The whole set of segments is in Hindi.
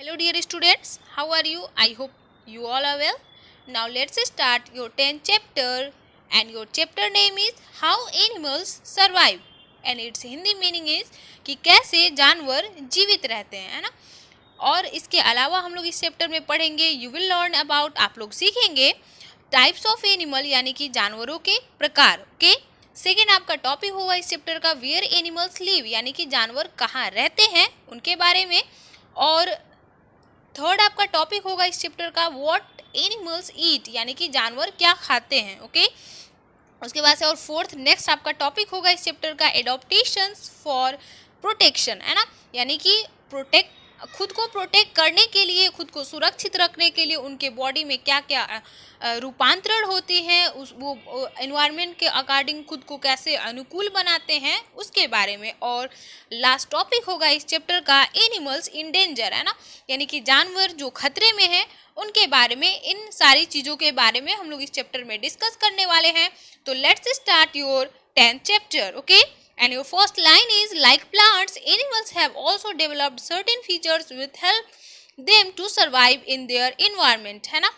Hello dear students, how are you? I hope you all are well. Now let's start your 10th chapter and your chapter name is How Animals Survive and its Hindi meaning is कि कैसे जानवर जीवित रहते हैं, है ना। और इसके अलावा हम लोग इस चैप्टर में पढ़ेंगे यू विल लर्न अबाउट, आप लोग सीखेंगे टाइप्स ऑफ एनिमल यानी कि जानवरों के प्रकार के। सेकेंड आपका टॉपिक होगा इस चैप्टर का वेयर एनिमल्स लिव यानी कि जानवर कहाँ रहते हैं उनके बारे में। और थर्ड आपका टॉपिक होगा इस चैप्टर का व्हाट एनिमल्स ईट यानी कि जानवर क्या खाते हैं, ओके। उसके बाद से और फोर्थ नेक्स्ट आपका टॉपिक होगा इस चैप्टर का एडॉप्टेशंस फॉर प्रोटेक्शन, है ना, यानी कि खुद को प्रोटेक्ट करने के लिए, खुद को सुरक्षित रखने के लिए उनके बॉडी में क्या क्या रूपांतरण होती हैं, वो एनवायरनमेंट के अकॉर्डिंग खुद को कैसे अनुकूल बनाते हैं उसके बारे में। और लास्ट टॉपिक होगा इस चैप्टर का एनिमल्स इन डेंजर, है ना, यानी कि जानवर जो खतरे में हैं उनके बारे में। इन सारी चीज़ों के बारे में हम लोग इस चैप्टर में डिस्कस करने वाले हैं। तो let's start your 10th chapter, okay. And your first line is like plants, animals have also developed certain features which help them to survive in their environment, है ना।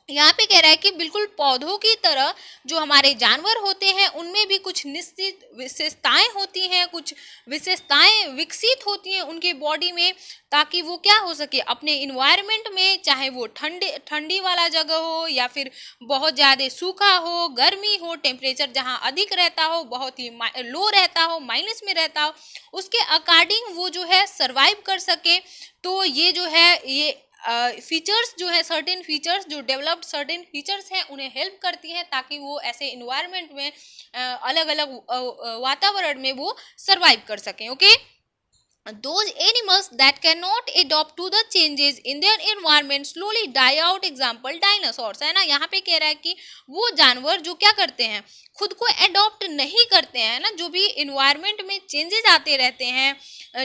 यहाँ पे कह रहा है कि बिल्कुल पौधों की तरह जो हमारे जानवर होते हैं उनमें भी कुछ निश्चित विशेषताएं होती हैं, कुछ विशेषताएं विकसित होती हैं उनके बॉडी में, ताकि वो क्या हो सके अपने इन्वायरमेंट में, चाहे वो ठंडी वाला जगह हो या फिर बहुत ज़्यादा सूखा हो, गर्मी हो, टेम्परेचर जहाँ अधिक रहता हो, बहुत ही लो रहता हो, माइनस में रहता हो, उसके अकॉर्डिंग वो जो है सर्वाइव कर सके। तो ये जो है ये फीचर्स जो है, सर्टेन फीचर्स जो डेवलप्ड सर्टेन फीचर्स हैं उन्हें हेल्प करती हैं ताकि वो ऐसे इन्वायरमेंट में अलग अलग वातावरण में वो सर्वाइव कर सकें, okay. Those animals that cannot adapt to the changes in their environment slowly die out, example dinosaurs, है ना। यहाँ पे कह रहा है कि वो जानवर जो क्या करते हैं, खुद को एडॉप्ट नहीं करते हैं ना, जो भी इन्वायरमेंट में चेंजेस आते रहते हैं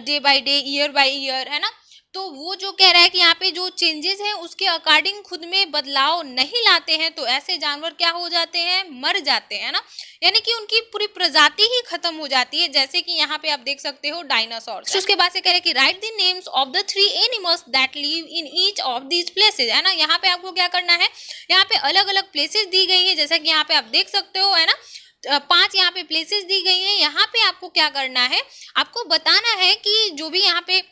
day by day, year by year, है ना, तो वो जो कह रहा है कि यहाँ पे जो चेंजेस हैं उसके अकॉर्डिंग खुद में बदलाव नहीं लाते हैं, तो ऐसे जानवर क्या हो जाते हैं, मर जाते हैं ना, यानी कि उनकी पूरी प्रजाति ही खत्म हो जाती है, जैसे कि यहाँ पे आप देख सकते हो डायनासोर। उसके बाद से कह रहे हैं कि right the names of the 3 animals that live in each of these places, है ना। यहाँ पे आपको क्या करना है, यहाँ पे अलग अलग प्लेसेस दी गई है, जैसा कि यहाँ पे आप देख सकते हो, है ना। 5 यहाँ पे प्लेसेस दी गई हैं। यहाँ पे आपको क्या करना है, आपको बताना है कि जो भी यहाँ पे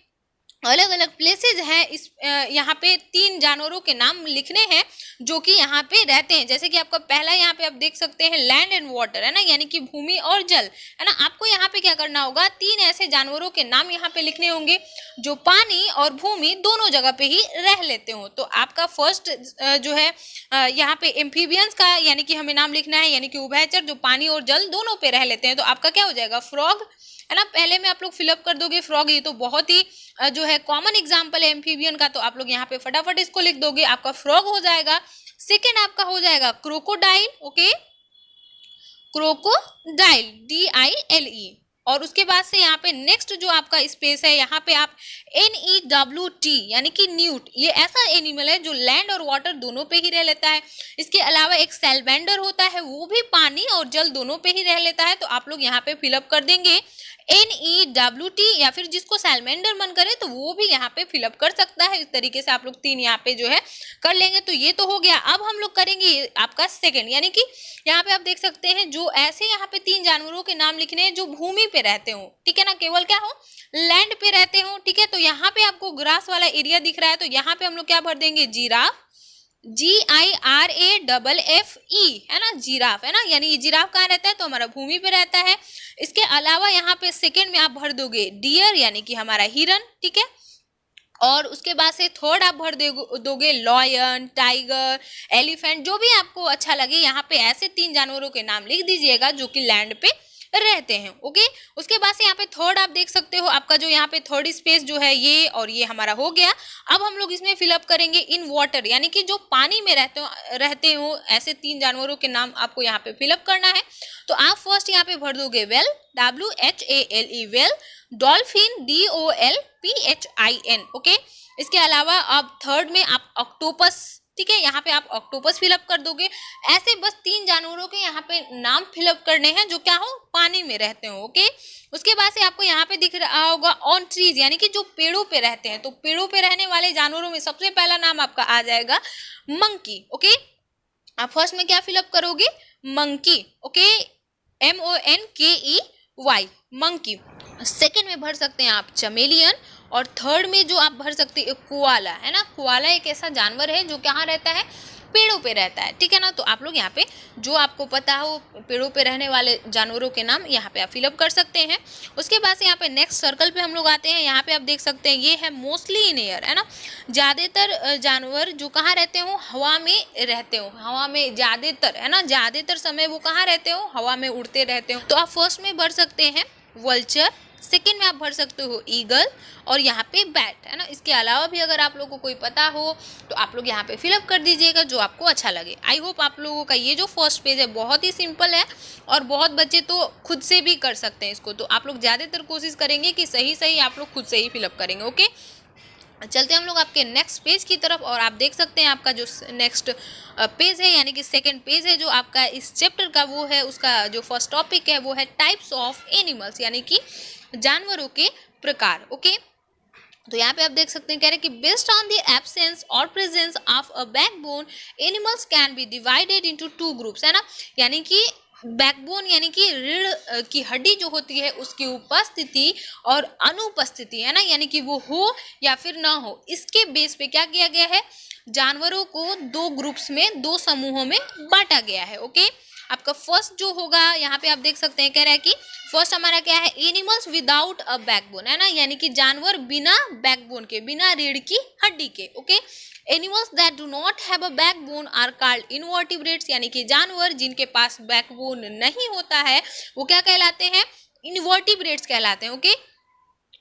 अलग अलग प्लेसेस हैं, इस यहाँ पे 3 जानवरों के नाम लिखने हैं जो कि यहाँ पे रहते हैं। जैसे कि आपका पहला यहाँ पे आप देख सकते हैं लैंड एंड वाटर, है ना, यानी कि भूमि और जल, है ना। आपको यहाँ पे क्या करना होगा, 3 ऐसे जानवरों के नाम यहाँ पे लिखने होंगे जो पानी और भूमि दोनों जगह पे ही रह लेते हो। तो आपका फर्स्ट जो है यहाँ पे एम्फीबियंस का यानी कि हमें नाम लिखना है, यानी कि उभयचर जो पानी और जल दोनों पे रह लेते हैं। तो आपका क्या हो जाएगा, फ्रॉग, है ना। पहले में आप लोग फिलअप कर दोगे फ्रॉग, ये तो बहुत ही जो है कॉमन एग्जांपल है एम्फीबियन का, तो आप लोग यहाँ पे फटाफट इसको लिख दोगे, आपका फ्रॉग हो जाएगा। सेकेंड आपका हो जाएगा क्रोकोडाइल, ओके, क्रोकोडाइल DILE। और उसके बाद से यहाँ पे नेक्स्ट जो आपका स्पेस है, यहाँ पे आप NEWT यानी कि न्यूट, ये ऐसा एनिमल है जो लैंड और वाटर दोनों पे ही रह लेता है। इसके अलावा एक सैलमेंडर होता है, वो भी पानी और जल दोनों पे ही रह लेता है। तो आप लोग यहाँ पे फिलअप कर देंगे NEWT, या फिर जिसको सैलमेंडर मन करे तो वो भी यहाँ पे फिलअप कर सकता है। इस तरीके से आप लोग 3 यहाँ पे जो है कर लेंगे। तो ये तो हो गया। अब हम लोग करेंगे आपका सेकेंड, यानी कि यहाँ पे आप देख सकते हैं जो ऐसे यहाँ पे 3 जानवरों के नाम लिखने हैं जो भूमि पे रहते हो, ठीक है ना, केवल क्या हो, लैंड पे रहते हो, ठीक है। तो यहाँ पे आपको ग्रास वाला एरिया दिख रहा है, तो यहाँ पे हम लोग क्या भर देंगे, जिराफ, GIRAFFE, है ना, जिराफ, है ना, यानी ये जिराफ कहाँ रहता है, तो हमारा भूमि पे रहता है। इसके अलावा यहाँ पे सेकेंड में आप भर दोगे डियर यानी कि हमारा हिरन, ठीक है। और उसके बाद से थर्ड आप भर दोगे लॉयन, टाइगर, एलिफेंट, जो भी आपको अच्छा लगे। यहाँ पे ऐसे 3 जानवरों के नाम लिख दीजिएगा जो कि लैंड पे रहते हैं, ओके। उसके बाद से यहाँ पे थर्ड आप देख सकते हो, आपका जो यहाँ पे थर्ड स्पेस जो है ये और ये हमारा हो गया। अब हम लोग इसमें फिलअप करेंगे इन वाटर, यानी कि जो पानी में रहते हो ऐसे 3 जानवरों के नाम आपको यहाँ पे फिलअप करना है। तो आप फर्स्ट यहाँ पे भर दोगे well, WHALE, well, dolphin, DOLPHIN, okay. इसके अलावा अब थर्ड में आप ऑक्टोपस, ठीक है, यहाँ पे आप ऑक्टोपस फिलअप कर दोगे। ऐसे बस 3 जानवरों के यहाँ पे नाम फिलअप करने हैं जो क्या हो, पानी में रहते हो, ओके। उसके बाद से आपको यहाँ पे दिख रहा होगा ऑन ट्रीज, यानी कि जो पेड़ों पे रहते हैं। तो पेड़ों पे रहने वाले जानवरों में सबसे पहला नाम आपका आ जाएगा मंकी। ओके, आप फर्स्ट में क्या फिलअप करोगे? Monkey. Okay, MONKEY, monkey. Second में भर सकते हैं आप चमेलियन, और थर्ड में जो आप भर सकते हैं कोआला, है ना। कोआला एक ऐसा जानवर है जो कहाँ रहता है? पेड़ों पे रहता है, ठीक है ना। तो आप लोग यहाँ पे जो आपको पता हो पेड़ों पे रहने वाले जानवरों के नाम यहाँ पे आप फिलअप कर सकते हैं। उसके बाद से यहाँ पे नेक्स्ट सर्कल पे हम लोग आते हैं। यहाँ पे आप देख सकते हैं ये है मोस्टली इन एयर, है ना। ज़्यादातर जानवर जो कहाँ रहते हो? हवा में रहते हो, हवा में ज़्यादातर, है ना। ज़्यादातर समय वो कहाँ रहते हो? हवा में उड़ते रहते हो। तो आप फर्स्ट में भर सकते हैं वल्चर, सेकेंड में आप भर सकते हो ईगल, और यहाँ पे बैट, है ना। इसके अलावा भी अगर आप लोगों को कोई पता हो तो आप लोग यहाँ पे फिलअप कर दीजिएगा जो आपको अच्छा लगे। आई होप आप लोगों का ये जो फर्स्ट पेज है बहुत ही सिंपल है, और बहुत बच्चे तो खुद से भी कर सकते हैं इसको। तो आप लोग ज़्यादातर कोशिश करेंगे कि सही आप लोग खुद से ही फिलअप करेंगे। ओके, चलते हम लोग आपके नेक्स्ट पेज की तरफ, और आप देख सकते हैं आपका जो नेक्स्ट पेज है यानी कि सेकंड पेज है जो आपका इस चैप्टर का, वो है उसका जो फर्स्ट टॉपिक है वो है टाइप्स ऑफ एनिमल्स, यानी कि जानवरों के प्रकार। ओके, तो यहाँ पे आप देख सकते हैं कह रहे हैं कि बेस्ड ऑन द एब्सेंस और presence of a backbone animals can be divided into 2 groups, है ना। यानी कि बैकबोन यानी कि रीढ़ की हड्डी जो होती है उसकी उपस्थिति और अनुपस्थिति, है ना, यानी कि वो हो या फिर ना हो, इसके बेस पे क्या किया गया है? जानवरों को 2 ग्रुप्स में, 2 समूहों में बांटा गया है। ओके, आपका फर्स्ट जो होगा यहाँ पे आप देख सकते हैं कह रहा है कि फर्स्ट हमारा क्या है? एनिमल्स विदाउट अ बैकबोन, है ना, यानी कि जानवर बिना बैकबोन के, बिना रीढ़ की हड्डी के। Okay, animals that do not have a backbone are called invertebrates, यानी कि जानवर जिनके पास बैकबोन नहीं होता है वो क्या कहलाते हैं? इनवर्टिब्रेट्स कहलाते हैं। Okay,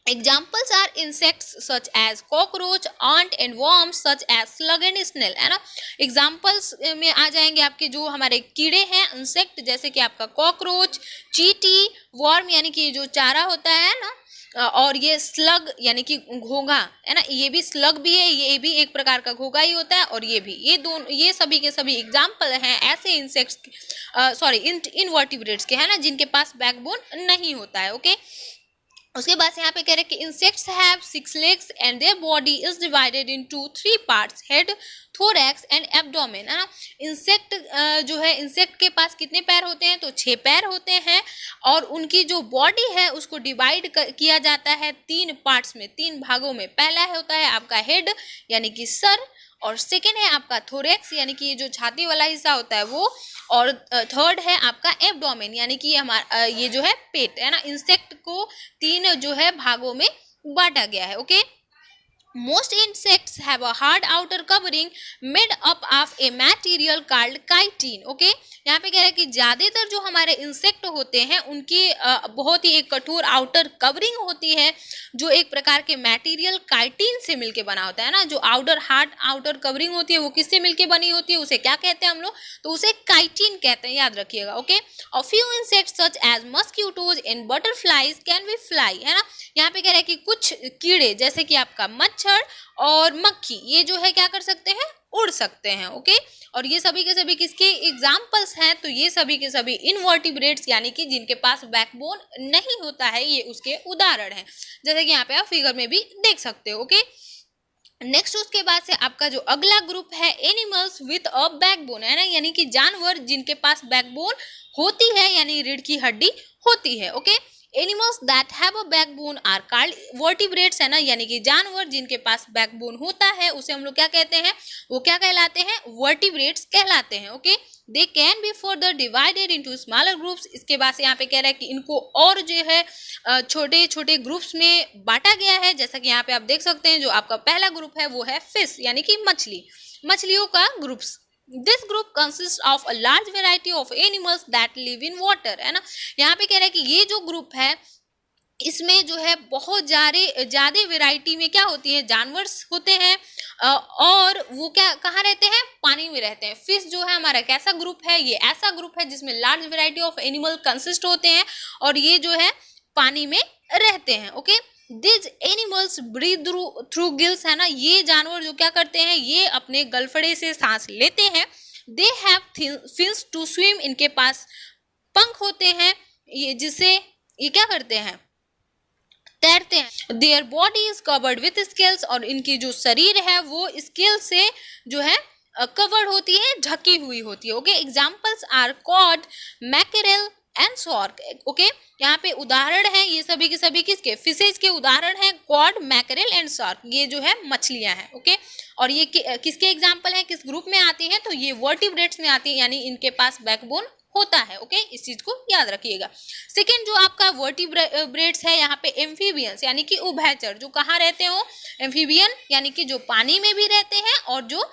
Examples are insects such as cockroach, ant and worms such as slug and snail, है ना। Examples में आ जाएंगे आपके जो हमारे कीड़े हैं, इंसेक्ट, जैसे कि आपका कॉकरोच, चींटी, वर्म यानी कि जो चारा होता है ना, और ये स्लग यानी कि घोंघा, है ना। ये भी स्लग भी है, ये भी एक प्रकार का घोंघा ही होता है, और ये भी, ये दोनों, ये सभी के सभी एग्जाम्पल हैं ऐसे इंसेक्ट्स, सॉरी इनवर्टिब्रेट्स के, है ना, जिनके पास बैकबोन नहीं होता है। ओके, उसके बाद यहाँ पे कह रहे हैं कि insects have 6 legs and their body is divided into 3 parts, head, thorax and abdomen, है ना। इंसेक्ट जो है, इंसेक्ट के पास कितने पैर होते हैं? तो 6 पैर होते हैं, और उनकी जो बॉडी है उसको डिवाइड किया जाता है 3 पार्ट्स में, 3 भागों में। पहला होता है आपका हेड यानी कि सर, और सेकेंड है आपका थोरैक्स यानी कि जो छाती वाला हिस्सा होता है वो, और थर्ड है आपका एब्डोमेन यानी कि हमारा ये जो है पेट, है ना। इंसेक्ट को 3 जो है भागों में बांटा गया है। Okay, Most insects have a hard outer covering made up of a material called chitin. Okay, यहाँ पे कह रहा है कि ज़्यादातर जो हमारे इंसेक्ट होते हैं उनकी बहुत ही एक कठोर आउटर कवरिंग होती है जो एक प्रकार के मटेरियल काइटिन से मिलके बना होता है ना। जो हार्ड आउटर कवरिंग होती है वो किससे मिलके बनी होती है? उसे क्या कहते हैं हम लोग? तो उसे काइटिन कहते हैं, याद रखिएगा। ओके, और few insects such as mosquitoes and butterflies can be fly, है ना। यहाँ पे कह रहा है कि कुछ कीड़े जैसे कि आपका मच्छर और मक्खी, ये जो है क्या कर सकते हैं? उड़ सकते हैं। ओके, और ये सभी के सभी किसके एग्जाम्पल्स हैं? तो ये सभी के सभी इनवर्टिब्रेट्स यानी कि जिनके पास बैकबोन नहीं होता है, ये उसके उदाहरण हैं, जैसे कि यहाँ पे आप फिगर में भी देख सकते हो। ओके, नेक्स्ट उसके बाद से आपका जो अगला ग्रुप है एनिमल्स विथ अ बैकबोन, है ना, यानी कि जानवर जिनके पास बैकबोन होती है यानी रीढ़ की हड्डी होती है। Okay, animals that have a backbone are called vertebrates, है ना, यानी कि जानवर जिनके पास बैकबोन होता है उसे हम लोग क्या कहते हैं? वो क्या कहलाते हैं? वर्टिब्रेट्स कहलाते हैं। Okay, they can be further divided into smaller groups. इसके बाद से यहाँ पे कह रहा है कि इनको और जो है छोटे छोटे ग्रुप्स में बांटा गया है, जैसा कि यहाँ पे आप देख सकते हैं। जो आपका पहला ग्रुप है वो है फिश यानी कि मछली, मछलियों का groups. This group consists of a large variety of animals that live in water, है ना। यहाँ पे कह रहा है कि ये जो ग्रुप है इसमें जो है बहुत ज़्यादा वेराइटी में क्या होती है? जानवर होते हैं, और वो क्या कहाँ रहते हैं? पानी में रहते हैं। फिश जो है हमारा कैसा ग्रुप है? ये ऐसा ग्रुप है जिसमें large variety of animal consist होते हैं, और ये जो है पानी में रहते हैं। Okay, this animals breathe through gills, है ना। ये जानवर जो क्या करते हैं? ये अपने गलफड़े से सांस लेते हैं। They have fins to swim, इनके पास पंख होते हैं ये जिससे ये क्या करते हैं, तैरते हैं। Their body is covered with scales, और इनकी जो शरीर है वो स्केल से जो है कवर्ड होती है, ढकी हुई होती है। Okay, examples are cod, mackerel and shark. Okay, यहाँ पे उदाहरण है ये सभी के सभी किसके, फिशेज के उदाहरण है, कॉड, मैकेरेल एंड शार्क, ये जो है मछलियां हैं। ओके, और ये किसके एग्जाम्पल हैं, किस ग्रुप में आती हैं, तो ये वर्टिब्रेट्स में आती है, यानी इनके पास बैकबोन होता है। ओके, इस चीज को याद रखिएगा। सेकेंड जो आपका वर्टिब्रेट्स है यहाँ पे एम्फीबियंस, यानी कि उभयचर, जो कहाँ रहते हो, एम्फीबियन यानी कि जो पानी में भी रहते हैं और जो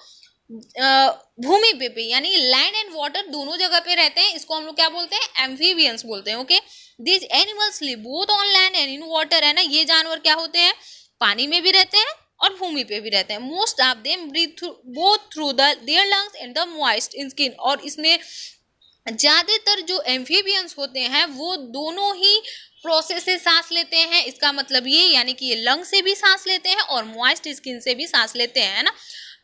भूमि पे भी, यानी लैंड एंड वाटर दोनों जगह पे रहते हैं, इसको हम लोग क्या बोलते हैं, एम्फीबियंस बोलते हैं। Okay, this animals live both on land and in water, है ना, ये जानवर क्या होते हैं, पानी में भी रहते हैं और भूमि पे भी रहते हैं। Most of them breathe both through their lungs and the moist skin, और इसमें ज्यादातर जो एम्फीबियंस होते हैं वो दोनों ही प्रोसेस से सांस लेते हैं। इसका मतलब ये, यानी कि ये लंग से भी सांस लेते हैं और मॉइस्ट स्किन से भी सांस लेते हैं, है ना।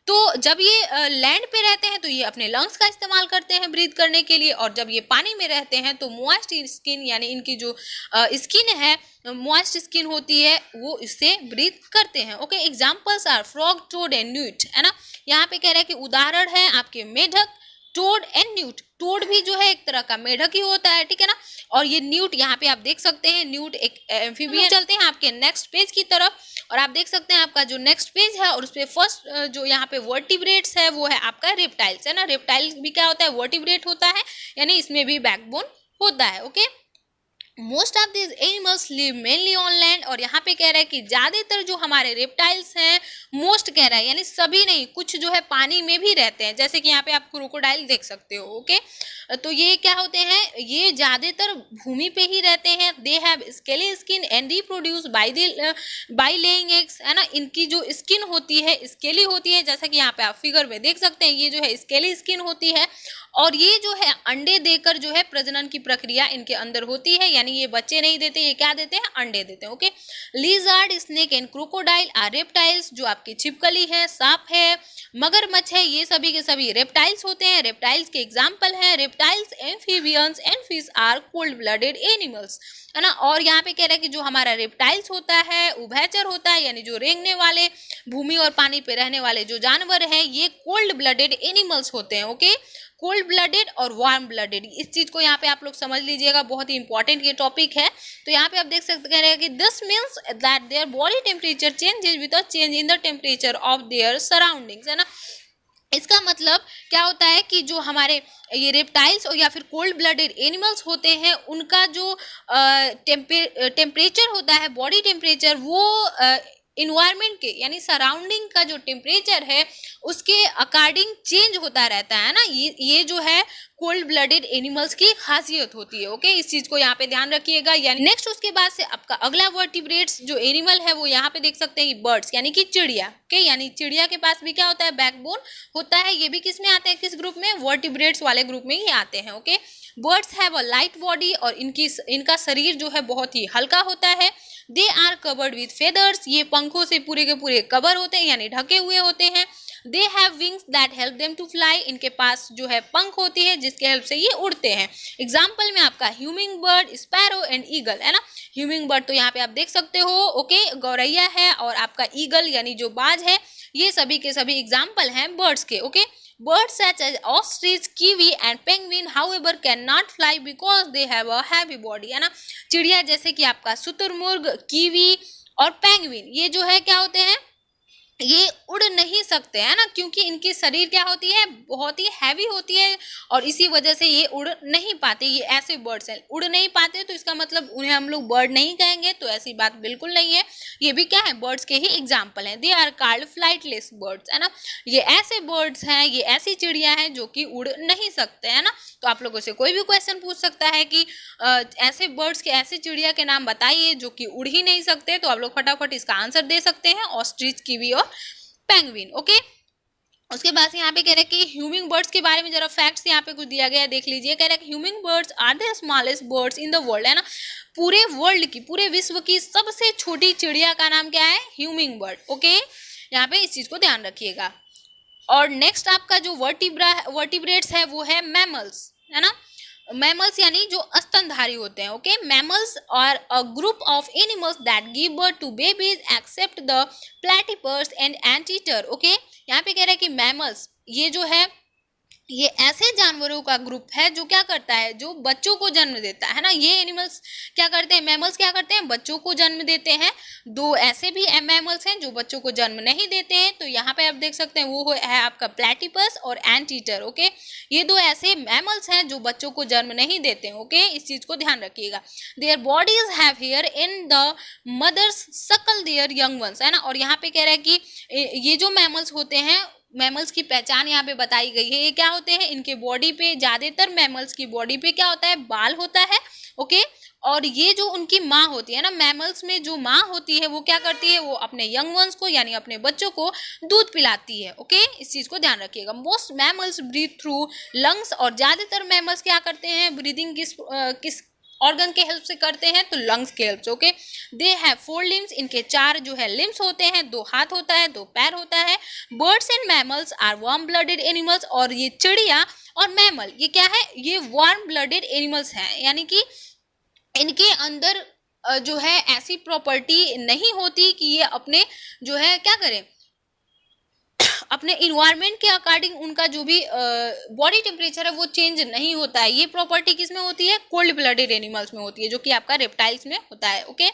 तो जब ये लैंड पे रहते हैं तो ये अपने लंग्स का इस्तेमाल करते हैं ब्रीथ करने के लिए, और जब ये पानी में रहते हैं तो मॉइस्ट स्किन, यानी इनकी जो स्किन है, मॉइस्ट स्किन होती है, वो इससे ब्रीथ करते हैं। Okay, examples are frog, toad and newt, है ना। यहाँ पे कह रहा है कि उदाहरण है आपके मेढक, टोड एंड न्यूट। टोड भी जो है एक तरह का मेढक ही होता है, ठीक है ना, और ये न्यूट यहाँ पे आप देख सकते हैं, न्यूट एक एम्फीबियन। चलते हैं आपके नेक्स्ट पेज की तरफ, और आप देख सकते हैं आपका जो नेक्स्ट पेज है, और उस पे फर्स्ट जो यहाँ पे वर्टिब्रेट्स है वो है आपका रेप्टाइल्स, है ना। रेप्टाइल्स भी क्या होता है, वर्टिब्रेट होता है, यानी इसमें भी बैकबोन होता है। Okay, most of this animals live mainly on land, और यहाँ पे कह रहा है कि ज्यादातर जो हमारे रेप्टाइल्स हैं, मोस्ट कह रहा है यानी सभी नहीं, कुछ जो है पानी में भी रहते हैं, जैसे कि यहाँ पे आप क्रोकोडाइल देख सकते हो। ओके, तो ये क्या होते हैं, ये ज्यादातर भूमि पे ही रहते हैं। They have scaly skin and reproduce by laying eggs, है ना। इनकी जो स्किन होती है स्केली होती है, जैसा कि यहाँ पे आप फिगर में देख सकते हैं, ये जो है स्केली स्किन होती है, और ये जो है अंडे देकर जो है प्रजनन की प्रक्रिया इनके अंदर होती है, यानी ये बच्चे नहीं देते, ये क्या देते हैं, अंडे देते हैं। Okay, lizard, snake and crocodile are reptiles, जो आपकी छिपकली है, सांप है, मगरमच्छ है, ये सभी के सभी रेप्टाइल्स होते हैं। रेप्टाइल्स के एग्जाम्पल हैं reptiles, amphibians and fish are cold blooded animals, है ना। और यहाँ पे कह रहा है कि जो हमारा रेप्टाइल्स होता है, उभयचर होता है, यानी जो रेंगने वाले, भूमि और पानी पे रहने वाले जो जानवर हैं, ये कोल्ड ब्लडेड एनिमल्स होते हैं। ओके, कोल्ड ब्लडेड और वार्म ब्लडेड, इस चीज को यहाँ पे आप लोग समझ लीजिएगा, बहुत ही इंपॉर्टेंट ये टॉपिक है। तो यहाँ पे आप देख सकते हैं कि this means that their body temperature changes with a change in the temperature of their surroundings, है ना। इसका मतलब क्या होता है कि जो हमारे ये रेप्टाइल्स और या फिर कोल्ड ब्लडेड एनिमल्स होते हैं, उनका जो टेम्परेचर होता है, बॉडी टेम्परेचर, वो इन्वायरमेंट के यानी सराउंडिंग का जो टेम्परेचर है उसके अकॉर्डिंग चेंज होता रहता है ना। ये जो है कोल्ड ब्लडेड एनिमल्स की खासियत होती है। ओके, इस चीज को यहाँ पे ध्यान रखिएगा। यानी नेक्स्ट उसके बाद से आपका अगला वर्टिब्रेट्स जो एनिमल है वो यहाँ पे देख सकते हैं बर्ड्स, यानी कि चिड़िया। ओके, यानी चिड़िया के पास भी क्या होता है, बैकबोन होता है। ये भी किस में आते हैं, किस ग्रुप में, वर्टिब्रेट्स वाले ग्रुप में ही आते हैं। Okay, birds have a light body, और इनका शरीर जो है बहुत ही हल्का होता है। They are covered with feathers, ये पंखों से पूरे के पूरे कवर होते हैं, यानी ढके हुए होते हैं। They have wings that help them to fly, इनके पास जो है पंख होती है जिसके हेल्प से ये उड़ते हैं। एग्जाम्पल में आपका humming bird, sparrow and eagle, है ना। ह्यूमिंग बर्ड तो यहाँ पे आप देख सकते हो, ओके, गौरैया है, और आपका ईगल यानी जो बाज है, ये सभी के सभी एग्जाम्पल हैं बर्ड्स के। Okay, birds such as ostrich, kiwi and penguin however cannot fly because they have a heavy body, है ना। चिड़िया जैसे कि आपका शुतुरमुर्ग, कीवी और पेंगुइन, ये जो है क्या होते हैं, ये उड़ नहीं सकते, है ना, क्योंकि इनकी शरीर क्या होती है, बहुत ही हैवी होती है, और इसी वजह से ये उड़ नहीं पाते। ये ऐसे बर्ड्स हैं, उड़ नहीं पाते, तो इसका मतलब उन्हें हम लोग बर्ड नहीं कहेंगे, तो ऐसी बात बिल्कुल नहीं है। ये भी क्या है, बर्ड्स के ही एग्जाम्पल हैं। They are called flightless birds, है ना। ये ऐसे बर्ड्स हैं, ये ऐसी चिड़िया हैं जो कि उड़ नहीं सकते, है ना। तो आप लोगों से कोई भी क्वेश्चन पूछ सकता है कि ऐसे बर्ड्स के, ऐसे चिड़िया के नाम बताइए जो कि उड़ ही नहीं सकते, तो आप लोग फटाफट इसका आंसर दे सकते हैं, ऑस्ट्रिच, कीवी और पेंगुइन। ओके, उसके बाद यहाँ पे कह रहे हैं कि ह्यूमिंग बर्ड्स के बारे में जरा फैक्ट्स यहाँ पे कुछ दिया गया है, देख लीजिए। कह रहा है कि hummingbirds are the smallest birds in the world, है ना। पूरे वर्ल्ड की, पूरे विश्व की सबसे छोटी चिड़िया का नाम क्या है, ह्यूमिंग बर्ड। ओके, यहाँ पे इस चीज को ध्यान रखिएगा। और नेक्स्ट आपका जो वर्टिब्रेट्स है वो है मैमल्स, है ना। मैमल्स यानी जो स्तनधारी होते हैं, okay. Mammals are a group of animals that give birth to babies except the platypus and anteater, okay. यहाँ पे कह रहा है कि मैमल्स ये जो है ये ऐसे जानवरों का ग्रुप है जो क्या करता है, जो बच्चों को जन्म देता है ना। ये एनिमल्स क्या करते हैं, मैमल्स क्या करते हैं, बच्चों को जन्म देते हैं। दो ऐसे भी मैमल्स हैं जो बच्चों को जन्म नहीं देते हैं, तो यहाँ पे आप देख सकते हैं वो है आपका प्लेटिपस और एंटीटर, ओके। ये दो ऐसे मैमल्स हैं जो बच्चों को जन्म नहीं देते हैं, ओके। इस चीज को ध्यान रखिएगा। Their bodies have hair in the mothers suckle their young ones, है ना। और यहाँ पे कह रहा है कि ये जो मैमल्स होते हैं, मैमल्स की पहचान यहाँ पे बताई गई है। ये क्या होते हैं, इनके बॉडी पे, ज्यादातर मैमल्स की बॉडी पे क्या होता है, बाल होता है, ओके। और ये जो उनकी माँ होती है ना, मैमल्स में जो माँ होती है वो क्या करती है, वो अपने यंग वंस को यानी अपने बच्चों को दूध पिलाती है, ओके। इस चीज को ध्यान रखिएगा। Most mammals breathe through lungs, और ज्यादातर मैमल्स क्या करते हैं, ब्रीदिंग किस ऑर्गन के हेल्प से करते हैं, तो लंग्स के हेल्प से, ओके। दे हैव 4 लिम्स, इनके 4 जो है लिम्स होते हैं, 2 हाथ होता है, 2 पैर होता है। Birds and mammals are warm blooded animals, और ये चिड़िया और मैमल ये क्या है, ये वार्म ब्लडेड एनिमल्स हैं, यानी कि इनके अंदर जो है ऐसी प्रॉपर्टी नहीं होती कि ये अपने जो है क्या करें, अपने इन्वायरमेंट के अकॉर्डिंग उनका जो भी बॉडी टेम्परेचर है वो चेंज नहीं होता है। ये प्रॉपर्टी किस में होती है, कोल्ड ब्लडेड एनिमल्स में होती है, जो कि आपका रेप्टाइल्स में होता है, okay.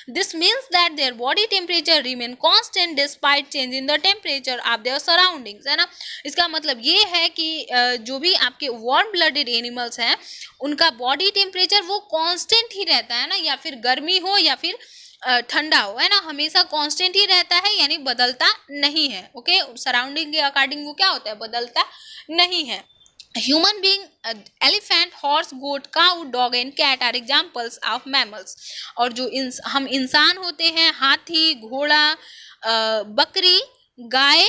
This means that their body temperature remain constant despite change in the temperature of their surroundings, है ना। इसका मतलब ये है कि जो भी आपके वार्म ब्लडेड एनिमल्स हैं उनका बॉडी टेम्परेचर वो कांस्टेंट ही रहता है ना, या फिर गर्मी हो या फिर ठंडा हो, है ना, हमेशा कांस्टेंट ही रहता है, यानी बदलता नहीं है, ओके। सराउंडिंग के अकॉर्डिंग वो क्या होता है, बदलता नहीं है। Human being, elephant, horse, goat, cow, dog and cat are examples of mammals. और जो हम इंसान होते हैं, हाथी, घोड़ा, बकरी, गाय,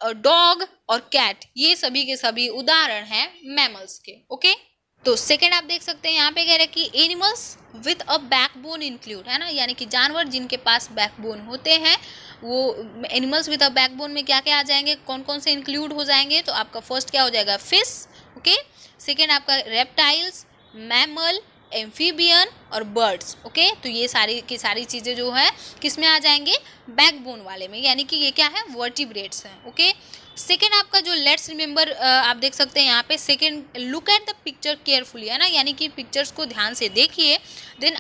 डॉग और कैट, ये सभी के सभी उदाहरण हैं मैमल्स के, ओके। तो सेकंड आप देख सकते हैं यहाँ पे कह रहे हैं कि animals with a backbone include, है ना, यानी कि जानवर जिनके पास बैकबोन होते हैं वो एनिमल्स विथ अ बैकबोन में क्या क्या आ जाएंगे, कौन कौन से इंक्लूड हो जाएंगे। तो आपका फर्स्ट क्या हो जाएगा, फिश, ओके। सेकंड आपका रेप्टाइल्स, मैमल, एम्फीबियन और बर्ड्स, ओके। तो ये सारी की सारी चीज़ें जो है किस में आ जाएंगे, बैकबोन वाले में, यानी कि ये क्या है, वर्टिब्रेट्स हैं, ओके। सेकेंड आपका जो लेट्स रिमेंबर आप देख सकते हैं यहाँ पे, second look at the picture carefully, है ना, यानी कि पिक्चर्स को ध्यान से देखिए। देन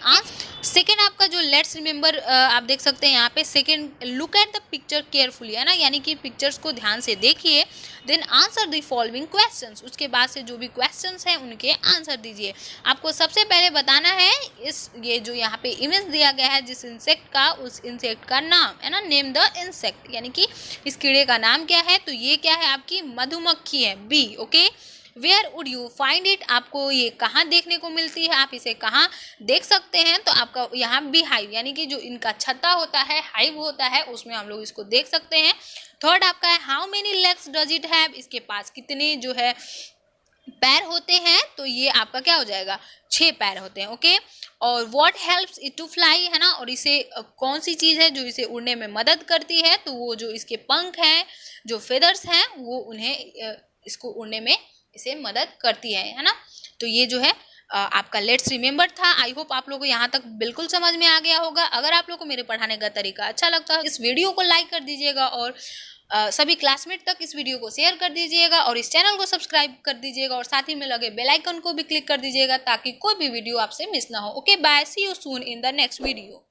सेकेंड आपका जो लेट्स रिमेंबर आप देख सकते हैं यहाँ पे, second look at the picture carefully, है ना, यानी कि पिक्चर्स को ध्यान से देखिए। Then answer the following questions, उसके बाद से जो भी क्वेश्चंस हैं उनके आंसर दीजिए। आपको सबसे पहले बताना है ये जो यहाँ पे इमेज दिया गया है जिस इंसेक्ट का, उस इंसेक्ट का नाम, है ना, नेम द इंसेक्ट, यानी कि इस कीड़े का नाम क्या है। तो ये क्या है, आपकी मधुमक्खी है, bee, okay. Where would you find it, आपको ये कहाँ देखने को मिलती है, आप इसे कहाँ देख सकते हैं। तो आपका यहाँ बी हाइव, यानी कि जो इनका छत्ता होता है, हाइव होता है, उसमें हम लोग इसको देख सकते हैं। थर्ड आपका है how many legs does it have, इसके पास कितने जो है पैर होते हैं। तो ये आपका क्या हो जाएगा, 6 पैर होते हैं, ओके। और what helps it to fly, है ना, और इसे कौन सी चीज़ है जो इसे उड़ने में मदद करती है। तो वो जो इसके पंख हैं, जो फेदर्स हैं, वो उन्हें इसको उड़ने में इसे मदद करती है ना। तो ये जो है आपका लेट्स रिमेंबर था। आई होप आप लोगों को यहाँ तक बिल्कुल समझ में आ गया होगा। अगर आप लोगों को मेरे पढ़ाने का तरीका अच्छा लगता है, इस वीडियो को लाइक कर दीजिएगा और सभी क्लासमेट तक इस वीडियो को शेयर कर दीजिएगा और इस चैनल को सब्सक्राइब कर दीजिएगा और साथ ही में लगे बेल आइकन को भी क्लिक कर दीजिएगा ताकि कोई भी वीडियो आपसे मिस ना हो। Okay, bye, see you soon in the next video.